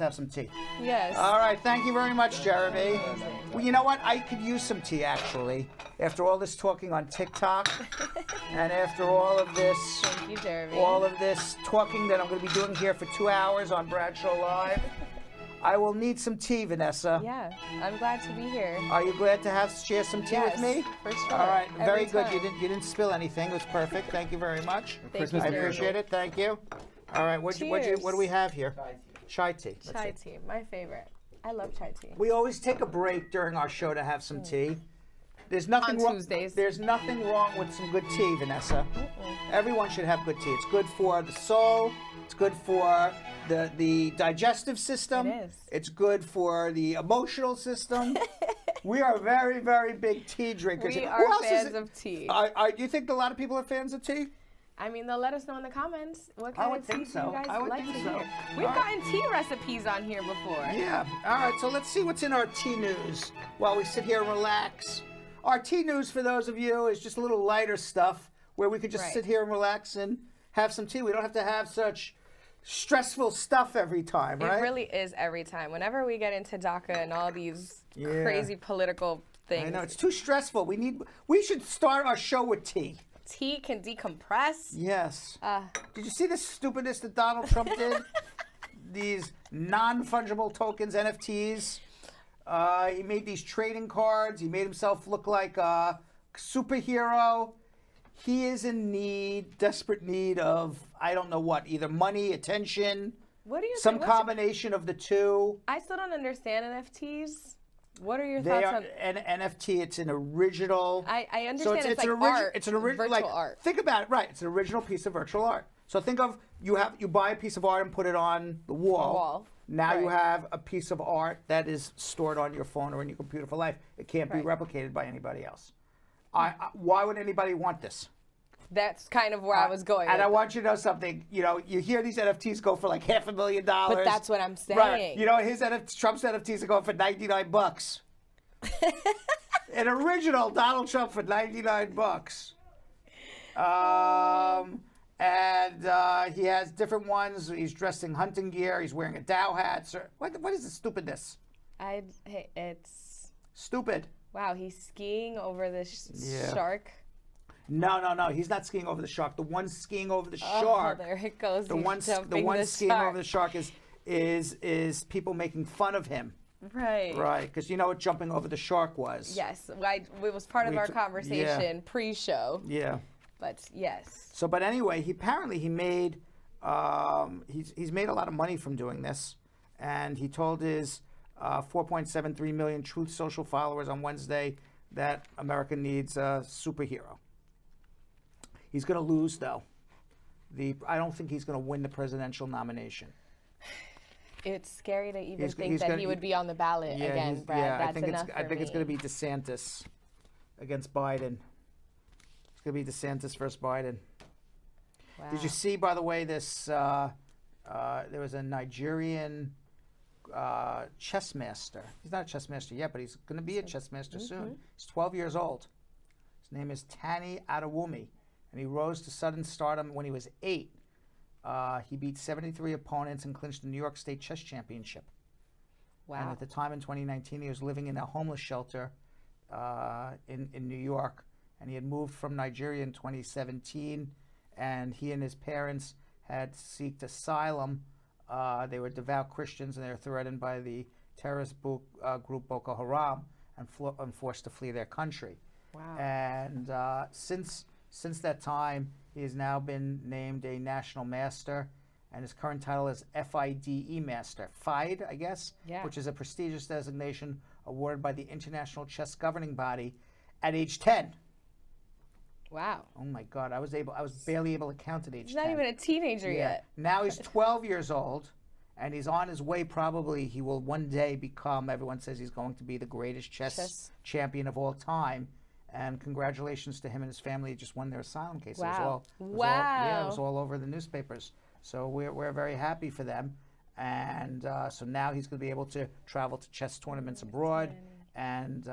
let's have some tea. Yes. All right, thank you very much, Jeremy. Well, you know what? I could use some tea, actually. After all this talking on TikTok, and after all of this, Thank you, Jeremy. all of this talking that I'm going to be doing here for 2 hours on Bradshaw Live, I will need some tea, Vanessa. Yeah, I'm glad to be here. Are you glad to share some tea with me? For sure. All right, very Every good. time. You didn't spill anything. It was perfect. Thank you very much. Thank you, I Jeremy. appreciate it. Thank you. All right, what do we have here? Chai tea. Let's Chai see. tea, my favorite. I love chai tea. We always take a break during our show to have some tea. There's nothing On wrong. Tuesdays. There's nothing wrong with some good tea, Vanessa. Everyone should have good tea. It's good for the soul. It's good for the digestive system. It is. It's good for the emotional system. We are very, very big tea drinkers. We Who are else is fans it? of tea. Do you think a lot of people are fans of tea? I mean, they'll let us know in the comments what I kind would of tea think so. you guys I would like think to so. hear. We've All right. gotten tea recipes on here before. Yeah. All right. So let's see what's in our tea news while we sit here and relax. Our tea news, for those of you, is just a little lighter stuff where we could just Right. sit here and relax and have some tea. We don't have to have such stressful stuff every time, right? It really is every time. Whenever we get into DACA and all these Yeah. crazy political things, I know it's too stressful. We should start our show with tea. tea can decompress. Yes. Did you see the stupidness that Donald Trump did? These non-fungible tokens, NFTs. He made these trading cards. He made himself look like a superhero. He is in desperate need of, I don't know what, either money, attention, What do you some think? combination of the two. I still don't understand NFTs. What are your They thoughts are on? an NFT. It's an original. I understand it's like an art, It's an original, virtual like, art. Think about it, right? It's an original piece of virtual art. So think of you buy a piece of art and put it on the wall. Now you Right. have a piece of art that is stored on your phone or in your computer for life. It can't be Right. replicated by anybody else. Why would anybody want this? That's kind of where I was going. And with I it. want you to know something. You know, you hear these NFTs go for like $500,000. But that's what I'm saying. Right. You know, Trump's NFTs are going for $99. An original Donald Trump for $99. And he has different ones. He's dressed in hunting gear. He's wearing a Dow hat. What is this stupidness? It's Stupid. wow. He's skiing over this Yeah. shark. No. He's not skiing over the shark. The one skiing over the Oh, shark. there it goes. The He's one jumping skiing shark. over the shark is people making fun of him. Right. Right, because you know what jumping over the shark was. Yes. It was part of our conversation pre-show. Yeah. But yes. So, but anyway, he made he's made a lot of money from doing this, and he told his 4.73 million Truth Social followers on Wednesday that America needs a superhero. He's going to lose, though. I don't think he's going to win the presidential nomination. It's scary to even He's think that gonna- he would be on the ballot again, Brad. That's enough I think it's for going to me. be DeSantis against Biden. It's going to be DeSantis versus Biden. Wow. Did you see, by the way, this? There was a Nigerian chess master. He's not a chess master yet, but he's going to be a chess master soon. He's 12 years old. His name is Tani Adewumi, and he rose to sudden stardom when he was 8. He beat 73 opponents and clinched the New York State Chess Championship. And Wow. at the time in 2019, he was living in a homeless shelter in New York, and he had moved from Nigeria in 2017, and he and his parents had sought asylum. They were devout Christians, and they were threatened by the terrorist group Boko Haram and forced to flee their country. Wow. And since that time, he has now been named a national master, and his current title is FIDE Master. FIDE, I guess, Yeah. which is a prestigious designation awarded by the International Chess Governing Body at age 10. Wow. Oh my God, I was barely able to count at age He's 10. not even a teenager yet. Now he's 12 years old, and he's on his way. Probably he will one day become. Everyone says he's going to be the greatest chess champion of all time. And congratulations to him and his family. He just won their asylum case. Wow. It was all over the newspapers. So we're very happy for them. And so now he's going to be able to travel to chess tournaments abroad, and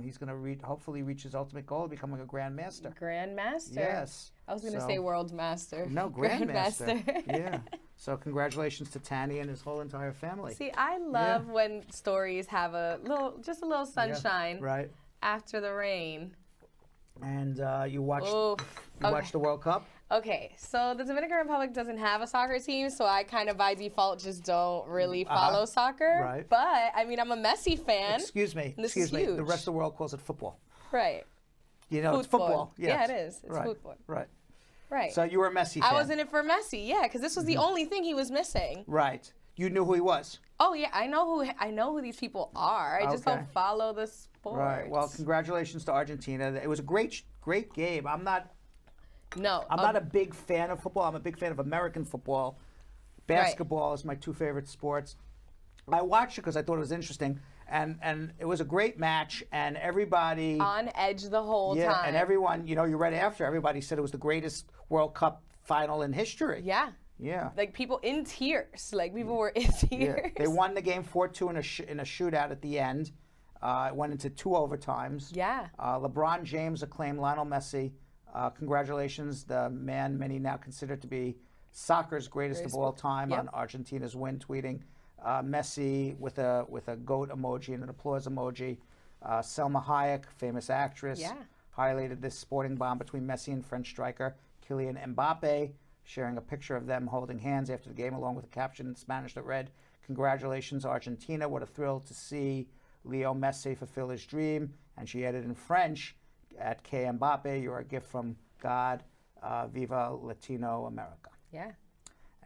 he's going to hopefully reach his ultimate goal of becoming a grandmaster. Grandmaster. Yes. I was going to So- say world master. No, grandmaster. Yeah. So congratulations to Tanny and his whole entire family. See, I love when stories have just a little sunshine Right. after the rain. And you watched the World Cup? Okay, so the Dominican Republic doesn't have a soccer team, so I kind of by default just don't really follow soccer. Right. But I mean, I'm a Messi fan. Excuse me. This is The huge. rest of the world calls it football. Right. You know, it's football. Yes. Yeah, it is. It's right. football. Right. Right. So you were a Messi fan. I was in it for Messi, yeah, because this was the only thing he was missing. Right. You knew who he was. Oh yeah, I know who these people are. I just don't follow the sport. Right. Well, congratulations to Argentina. It was a great game. I'm not a big fan of football. I'm a big fan of American football. Basketball is my two favorite sports. I watched it because I thought it was interesting, and it was a great match, and everybody on edge the whole time. And everyone, you read after, everybody said it was the greatest World Cup final in history. Yeah. Yeah. Like people in tears. Like people were in tears. Yeah. They won the game 4-2 in a shootout at the end. It went into 2 overtimes. Yeah. LeBron James acclaimed Lionel Messi. Congratulations, the man many now consider to be soccer's greatest of all time on Argentina's win, tweeting Messi with a goat emoji and an applause emoji. Selma Hayek, famous actress, highlighted this sporting bond between Messi and French striker Kylian Mbappe, sharing a picture of them holding hands after the game, along with a caption in Spanish that read, "Congratulations, Argentina. What a thrill to see Leo Messi fulfill his dream." And she added in French, "At K. Mbappe, you're a gift from God. Viva Latino America." Yeah.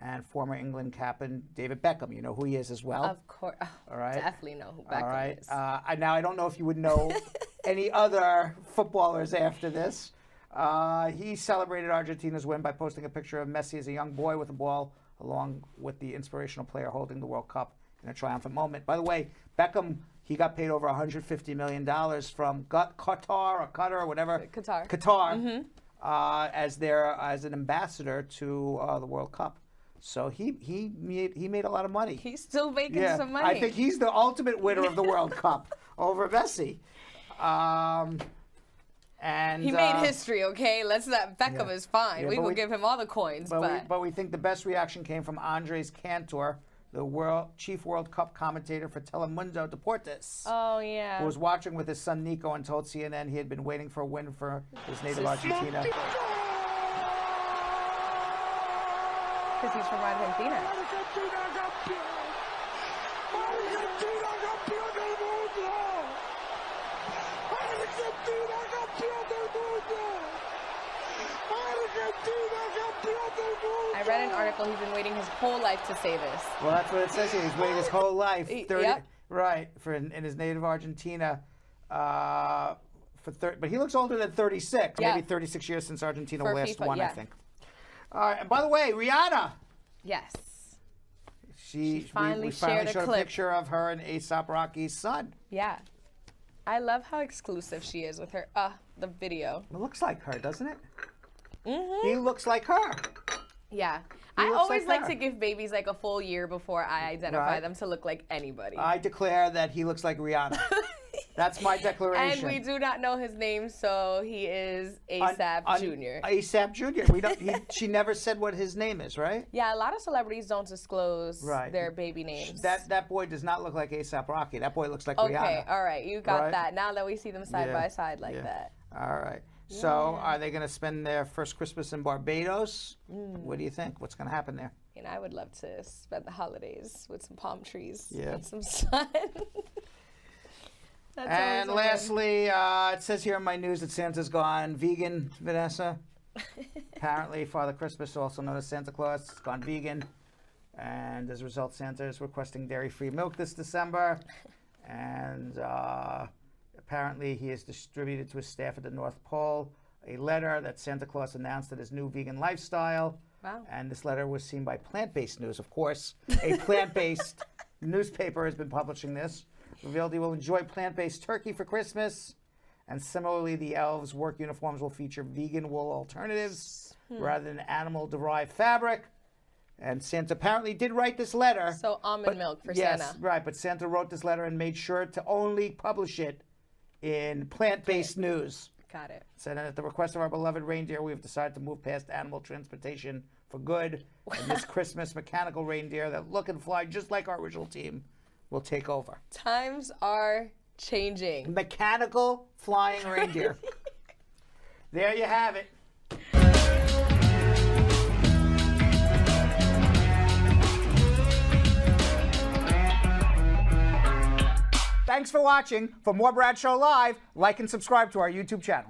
And former England captain David Beckham. You know who he is as well. Of course. All right. Definitely know who Beckham All right. is. Now, I don't know if you would know any other footballers after this. He celebrated Argentina's win by posting a picture of Messi as a young boy with a ball, along with the inspirational player holding the World Cup in a triumphant moment. By the way, Beckham, he got paid over $150 million from Qatar or whatever. Qatar. Qatar, as an ambassador to the World Cup. So he made a lot of money. He's still making some money. I think he's the ultimate winner of the World Cup over Messi. And he made history, okay? Beckham is fine. We will give him all the coins. But we think the best reaction came from Andres Cantor, the chief World Cup commentator for Telemundo Deportes. Oh, yeah. Who was watching with his son Nico and told CNN he had been waiting for a win for his native Argentina. Because he's from Argentina. I read an article, he's been waiting his whole life to say this. Well, that's what it says here. He's waiting his whole life. Right, in his native Argentina. But he looks older than 36, maybe 36 years since Argentina last won, I think. All right, and by the way, Rihanna. Yes. We finally showed a picture of her and A$AP Rocky's son. Yeah. I love how exclusive she is with her, the video. It looks like her, doesn't it? Mm-hmm. He looks like her. Yeah. I always like to give babies like a full year before I identify them to look like anybody. I declare that he looks like Rihanna. That's my declaration. And we do not know his name, so he is A$AP Jr. A$AP Jr. She never said what his name is, right? Yeah, a lot of celebrities don't disclose their baby names. That boy does not look like A$AP Rocky. That boy looks like Rihanna. Okay, all right, you got that. Now that we see them side by side like that. All right. So, are they going to spend their first Christmas in Barbados? What do you think? What's going to happen there? And I would love to spend the holidays with some palm trees and some sun. And lastly, it says here in my news that Santa's gone vegan, Vanessa. Apparently, Father Christmas, also known as Santa Claus, has gone vegan. And as a result, Santa is requesting dairy-free milk this December. And apparently, he has distributed to his staff at the North Pole a letter that Santa Claus announced that his new vegan lifestyle. Wow. And this letter was seen by Plant-Based News, of course. A plant-based newspaper has been publishing this. Revealed he will enjoy plant-based turkey for Christmas. And similarly, the elves' work uniforms will feature vegan wool alternatives rather than animal-derived fabric. And Santa apparently did write this letter. So almond milk for Santa. Yes, right. But Santa wrote this letter and made sure to only publish it in plant-based news. Got it. Said, at the request of our beloved reindeer, we have decided to move past animal transportation for good. And this Christmas, mechanical reindeer that look and fly just like our original team will take over. Times are changing. Mechanical flying reindeer. There you have it. Thanks for watching. For more Brad Show Live, like and subscribe to our YouTube channel.